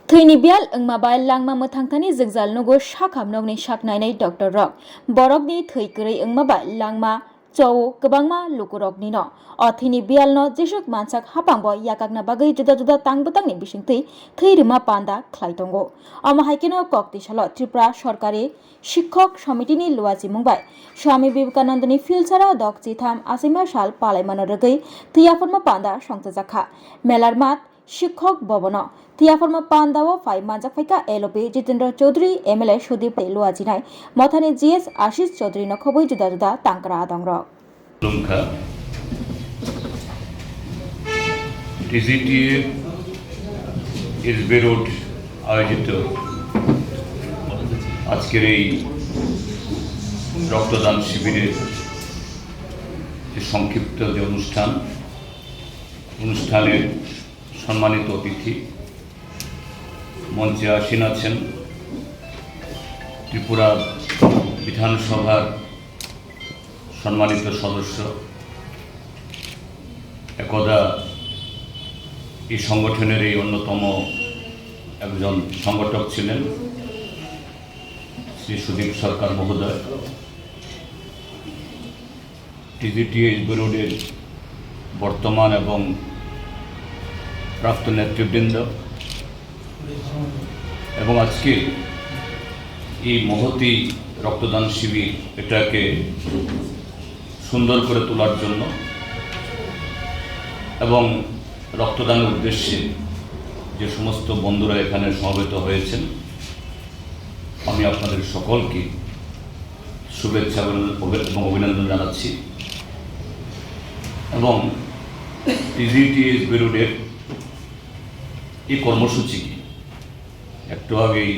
Thuyni bial engma bai langma mothangthani jigjal nugo shakham nogni shaknainai Dr. Rok borokni thuikrai engma bai langma chau kwbangma lukurokni no othini bial no jesuk mansak hapangbo yakakna bagai juda juda tangbutangni bisingtui thuirima panda khlaitongo ama haikeno kokti salo Tripura Sorkari Shikhok Samitini luaji mungbai Swami Vivekanandani filsara dokchi tham asima sal palaimano rogoi thuiaforma panda songchajakha melar mat শিক্ষক ভবন তিয়াফরমা পান্দাও ফাই মানজাক ফাইকা LP Jitendra Chaudhury MLA Sudip লুয়াজিনাই মথানি GS Ashis Chaudhury নখবই জুদা জুদা তাংকরা আদংর টিজিটিএ এসবি রোড আয়োজিত আজকের এই রক্তদান শিবিরের যে সংক্ষিপ্ত যে অনুষ্ঠানের সম্মানিত অতিথি মঞ্চে আসীন আছেন ত্রিপুরা বিধানসভার সম্মানিত সদস্য একদা এই সংগঠনের এই অন্যতম একজন সংগঠক ছিলেন শ্রী সুদীপ সরকার মহোদয়, টিজিটিএ রোডের বর্তমান এবং প্রাপ্ত নেতৃবৃন্দ এবং আজকে এই মহতী রক্তদান শিবির এটাকে সুন্দর করে তোলার জন্য এবং রক্তদানের উদ্দেশ্যে যে সমস্ত বন্ধুরা এখানে সমবেত হয়েছেন আমি আপনাদের সকলকে শুভেচ্ছা এবং অভিনন্দন জানাচ্ছি এবং টিজিটিএ রোডের এই কর্মসূচি একটু আগেই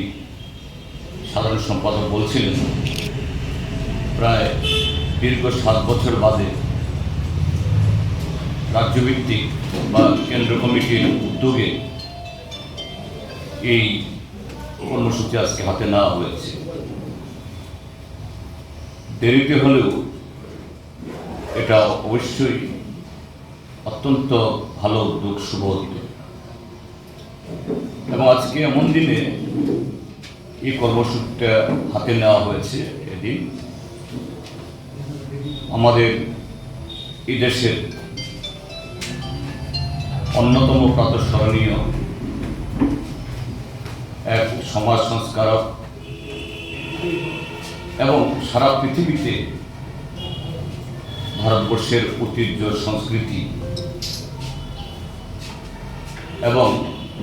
সাধারণ সম্পাদক বলছিলেন প্রায় দীর্ঘ 7 বছর বাদে রাজ্যভিত্তিক বা কেন্দ্র কমিটির উদ্যোগে এই কর্মসূচি আজকে হাতে নেওয়া হয়েছে। দেরিতে হলেও এটা অবশ্যই অত্যন্ত ভালো উদ্যোগ, শুভ উদ্যোগ এবং আজকে এমন দিনে এই কর্মসূচিটা হাতে নেওয়া হয়েছে। এদিন আমাদের এই দেশের অন্যতম প্রাতঃস্মরণীয় এক সমাজ সংস্কারক এবং সারা পৃথিবীতে ভারতবর্ষের ঐতিহ্য, সংস্কৃতি এবং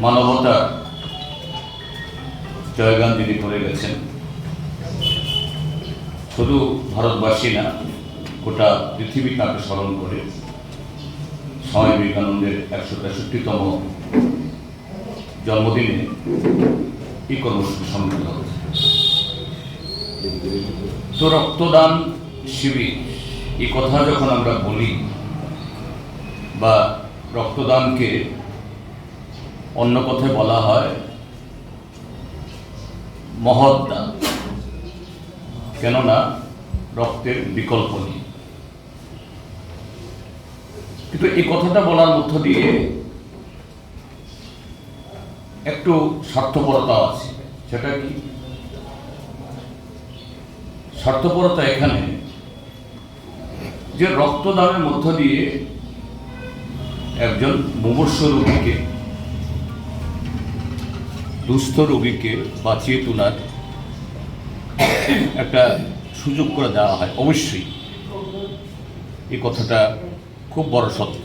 মানবতার জয়গান যিনি করে গেছেন, শুধু ভারতবাসী না গোটা পৃথিবী তাকে স্মরণ করে স্বামী বিবেকানন্দের 163তম জন্মদিনে এই কর্মসূচি সম্মিলিত হয়েছে। তো রক্তদান শিবির এই কথা যখন আমরা বলি বা রক্তদানকে অন্য কথায় বলা হয় মহৎ দান, কেননা রক্তের বিকল্প নেই। কিন্তু এই কথাটা বলার মধ্য দিয়ে একটু স্বার্থপরতা আছে। সেটা কি স্বার্থপরতা? এখানে যে রক্তদানের মধ্য দিয়ে একজন মুমূর্ষু রোগীকে, দুস্থ রোগীকে বাঁচিয়ে তোলার একটা সুযোগ করে দেওয়া হয়, অবশ্যই এই কথাটা খুব বড় সত্য।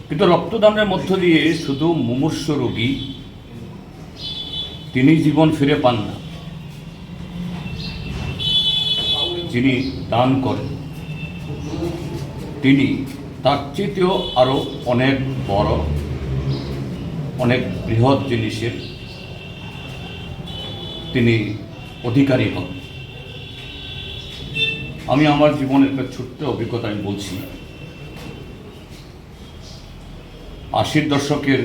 কিন্তু রক্তদানের মধ্য দিয়ে শুধু মুমূর্ষু রোগী তিনি জীবন ফিরে পান না, যিনি দান করেন তিনি তার চেয়েও আরো অনেক বড়, অনেক বৃহৎ জিনিসের তিনি অধিকারী হন। আমি আমার জীবনের একটা ছোট্ট অভিজ্ঞতা আমি বলছি। 80-র দশকের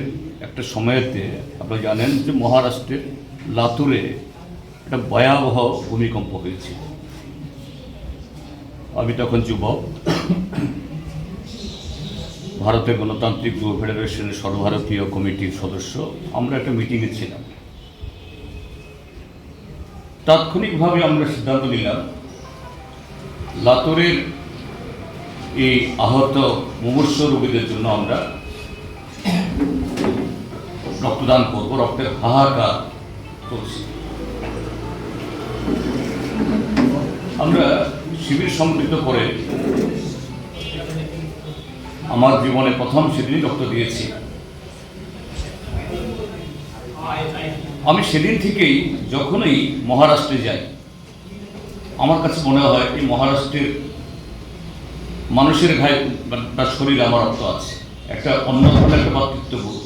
একটা সময়েতে আপনারা জানেন যে মহারাষ্ট্রের লাতুরে একটা ভয়াবহ ভূমিকম্প হয়েছিল। আমি তখন যুবক। ভারতের গণতান্ত্রিক যুব ফেডারেশনের সর্বভারতীয় কমিটির সদস্য। আমরা একটা মিটিংয়ে ছিলাম। তাৎক্ষণিকভাবে আমরা সিদ্ধান্ত নিলাম লাতুরের এই আহত মুমূর্ষু রোগীদের জন্য আমরা রক্তদান করব। রক্তের হাহাকার চলছে। আমরা শিবির সংগঠিত করে আমার জীবনে প্রথম সেদিনই রক্ত দিয়েছি। আমি সেদিন থেকেই যখনই মহারাষ্ট্রে যাই, আমার কাছে মনে হয় এই মহারাষ্ট্রের মানুষের গায়ে বা শরীরে আমার রক্ত আছে। একটা অন্য ধরনের একটা মাতৃত্ববোধ।